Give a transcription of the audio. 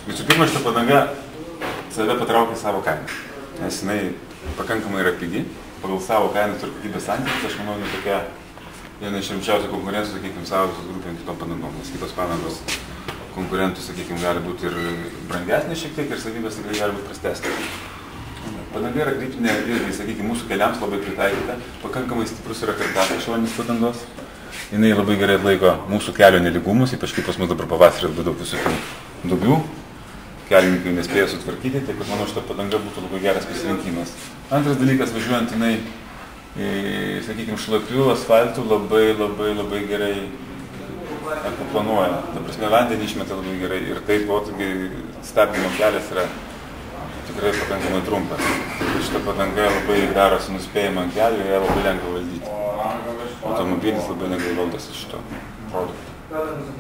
Visų pirma, šitą padangą save patraukia savo kainą, nes jinai pakankamai yra pigi, pagal savo kainos ir kokybės santykius, aš manau, jinai tokia viena iš rimčiausių konkurentų, sakykime, savo grupėm kitom padangom, nes kitos padangos konkurentų, sakykime, gali būti ir brangesnė šiek tiek ir savybės tikrai gali būti prastesnė. Padanga yra gripinė irgi, sakykime, mūsų keliams labai pritaikyta, pakankamai stiprus yra karkasas šoninės padangos. Jinai labai gerai atlaiko mūsų kelio neligumus, ypač kaip pas mus dabar pavasarį labai daug visokių duobių. Kelininkai nespėja sutvarkyti, tai manau, šita padanga būtų labai geras pasirinkimas. Antras dalykas, važiuojant jinai, sakykime, šlapių asfaltų labai gerai planuoja. Ta prasme, vandenį išmeta labai gerai ir taip, stabdymo kelias yra tikrai pakankamai trumpas. Šita padanga labai darosi nuspėjama ant kelio ir ją labai lengva valdyti. Automobilis labai lengvai valdosi šito produkto.